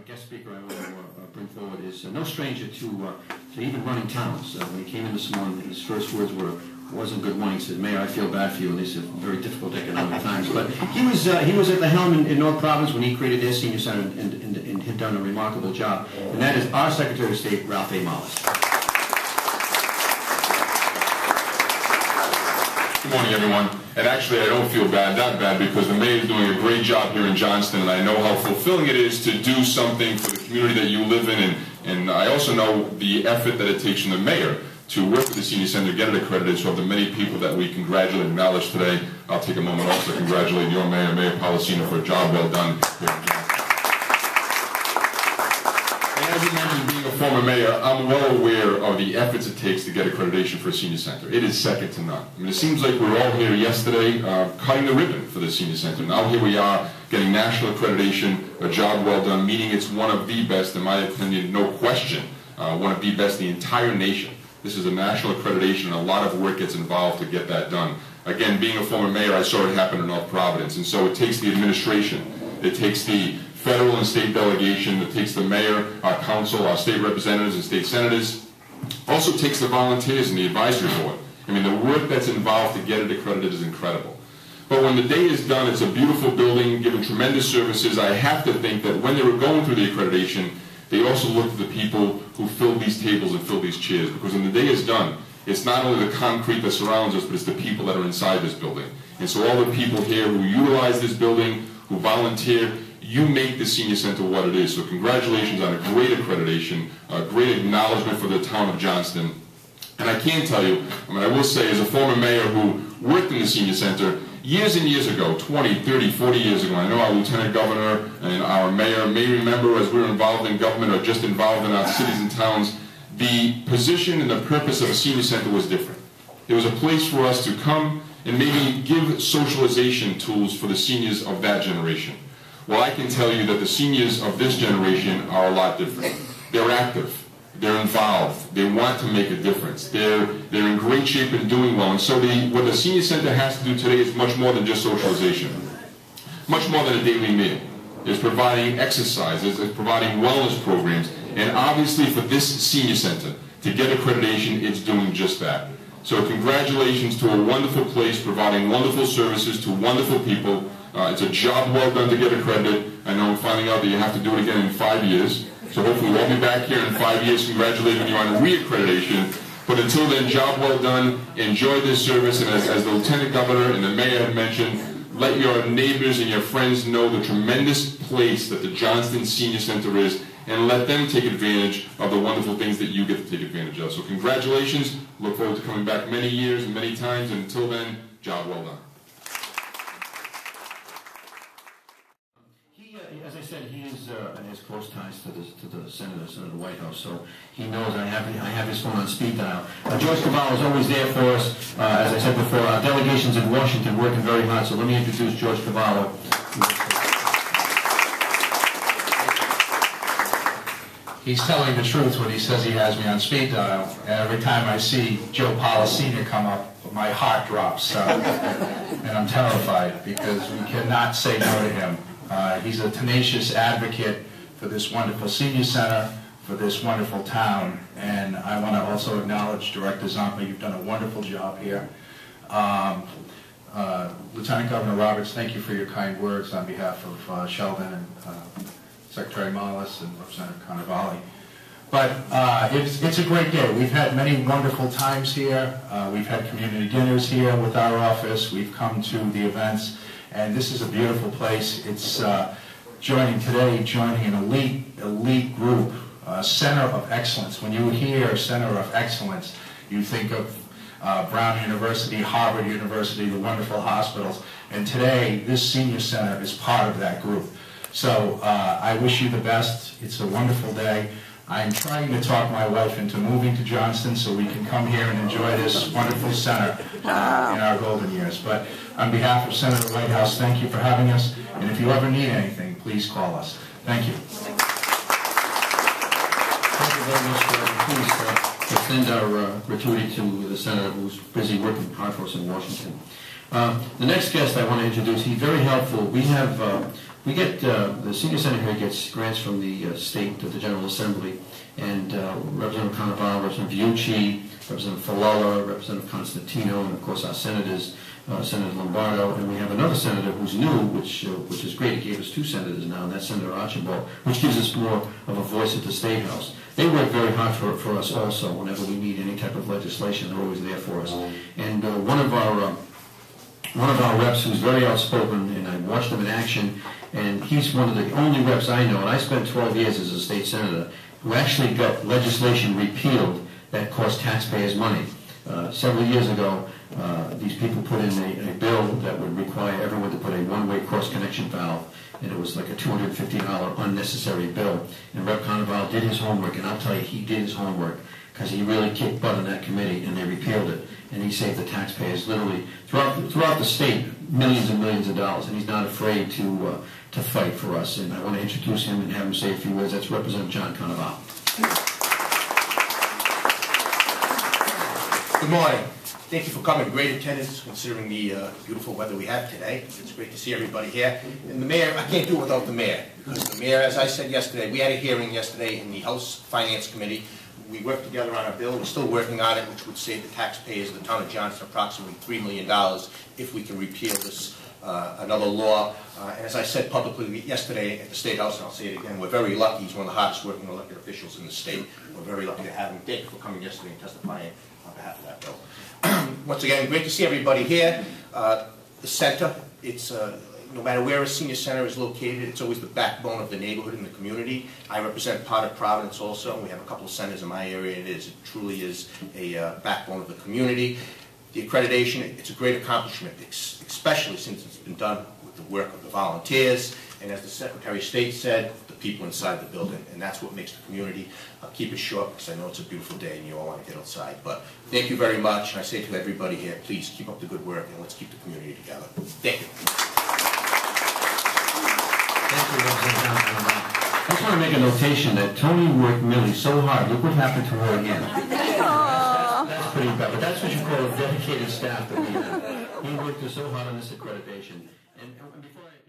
guest speaker I will bring forward is no stranger to even running towns. When he came in this morning, his first words were, "Wasn't good morning." He said, "Mayor, I feel bad for you in these very difficult economic times." But he was at the helm in North Province when he created their senior center and had done a remarkable job. And that is our Secretary of State, Ralph A. Mollis. Good morning, everyone. And actually, I don't feel that bad, because the mayor is doing a great job here in Johnston, and I know how fulfilling it is to do something for the community that you live in, and I also know the effort that it takes from the mayor to work with the senior center, get it accredited. So of the many people that we congratulate and acknowledge today, I'll take a moment also to congratulate your mayor, Mayor Polisena, for a job well done here in Johnston. As you mentioned, being a former mayor, I'm well aware of the efforts it takes to get accreditation for a senior center. It is second to none. I mean, it seems like we were all here yesterday cutting the ribbon for the senior center. Now here we are getting national accreditation, a job well done, meaning it's one of the best, in my opinion, no question, one of the best in the entire nation. This is a national accreditation, and a lot of work gets involved to get that done. Again, being a former mayor, I saw it happen in North Providence, and so it takes the administration, it takes the federal and state delegation, it takes the mayor, our council, our state representatives and state senators. Also takes the volunteers and the advisory board. I mean, the work that's involved to get it accredited is incredible. But when the day is done, it's a beautiful building, given tremendous services. I have to think that when they were going through the accreditation, they also looked at the people who filled these tables and filled these chairs. Because when the day is done, it's not only the concrete that surrounds us, but it's the people that are inside this building. And so all the people here who utilize this building, who volunteer, you make the senior center what it is. So congratulations on a great accreditation, a great acknowledgement for the town of Johnston. And I can tell you, I mean, I will say, as a former mayor who worked in the senior center years and years ago, 20, 30, 40 years ago, I know our lieutenant governor and our mayor may remember, as we were involved in government or just involved in our cities and towns, the position and the purpose of a senior center was different. It was a place for us to come and maybe give socialization tools for the seniors of that generation. Well, I can tell you that the seniors of this generation are a lot different. They're active, they're involved, they want to make a difference, they're in great shape and doing well. And so what the senior center has to do today is much more than just socialization, much more than a daily meal. It's providing exercise, it's providing wellness programs, and obviously for this senior center to get accreditation, it's doing just that. So congratulations to a wonderful place, providing wonderful services to wonderful people. It's a job well done to get accredited. I know I'm finding out that you have to do it again in 5 years. So hopefully we'll be back here in 5 years congratulating you on re-accreditation. But until then, job well done. Enjoy this service. And as the Lieutenant Governor and the Mayor had mentioned, let your neighbors and your friends know the tremendous place that the Johnston Senior Center is, and let them take advantage of the wonderful things that you get to take advantage of. So congratulations. Look forward to coming back many years and many times. And until then, job well done. As I said, he has close ties to the Senator Whitehouse, so he knows I have his phone on speed dial. George Carvalho is always there for us. As I said before, our delegations in Washington working very hard, so let me introduce George Carvalho. He's telling the truth when he says he has me on speed dial. And every time I see Joe Polisena come up, my heart drops, and I'm terrified because we cannot say no to him. He's a tenacious advocate for this wonderful senior center, for this wonderful town, and I want to also acknowledge Director Zampa. You've done a wonderful job here. Lieutenant Governor Roberts, thank you for your kind words on behalf of Sheldon and Secretary Mollis and Representative Carnevale. But it's a great day. We've had many wonderful times here. We've had community dinners here with our office. We've come to the events. And this is a beautiful place. It's joining an elite group, Center of Excellence. When you hear Center of Excellence, you think of Brown University, Harvard University, the wonderful hospitals. And today, this senior center is part of that group. So I wish you the best. It's a wonderful day. I'm trying to talk my wife into moving to Johnston so we can come here and enjoy this wonderful center in our golden years. But on behalf of Senator Whitehouse, thank you for having us. And if you ever need anything, please call us. Thank you. Thank you very much. Please extend our gratuity to the Senator who's busy working hard for us in Washington. The next guest I want to introduce, he's very helpful. We have We get, the senior center here gets grants from the state, the General Assembly, and Representative Carnevale, Representative Viucci, Representative Falala, Representative Constantino, and of course our senators, Senator Lombardo, and we have another senator who's new, which is great. He gave us 2 senators now, and that's Senator Archibald, which gives us more of a voice at the State House. They work very hard for us also. Whenever we need any type of legislation, they're always there for us. And one of our reps who's very outspoken, and I watched him in action, and he's one of the only reps I know, and I spent 12 years as a state senator, who actually got legislation repealed that cost taxpayers money. Several years ago, these people put in a bill that would require everyone to put a one-way cross-connection valve, and it was like a $250 unnecessary bill. And Rep. Carnevale did his homework, and I'll tell you, he did his homework, because he really kicked butt in that committee, and they repealed it. And he saved the taxpayers literally throughout the state millions and millions of dollars, and he's not afraid to fight for us. And I want to introduce him and have him say a few words. That's Representative John Carnevale. Good morning. Thank you for coming. Great attendance considering the beautiful weather we have today. It's great to see everybody here. And the mayor, I can't do it without the mayor, because the mayor, as I said yesterday, we had a hearing yesterday in the House Finance Committee. We worked together on a bill. We're still working on it, which would save the taxpayers of the town of Johnston approximately $3 million if we can repeal this another law. And as I said publicly yesterday at the State House, and I'll say it again, we're very lucky. He's one of the hardest working elected officials in the state. We're very lucky to have him. Thank you for coming yesterday and testifying on behalf of that bill. Once again, great to see everybody here. The center, it's no matter where a senior center is located, it's always the backbone of the neighborhood and the community. I represent part of Providence also. We have a couple of centers in my area, and it truly is a backbone of the community. The accreditation, it's a great accomplishment, especially since it's been done with the work of the volunteers, and as the Secretary of State said, the people inside the building, and that's what makes the community. I'll keep it short because I know it's a beautiful day and you all want to get outside, but thank you very much, and I say to everybody here, please keep up the good work and let's keep the community together. Thank you. Thank you, Representative Johnson. I just want to make a notation that Tony worked Millie so hard. Look what happened to her again. That's pretty bad, but that's what you call a dedicated staff that we have. He worked so hard on this accreditation. And before I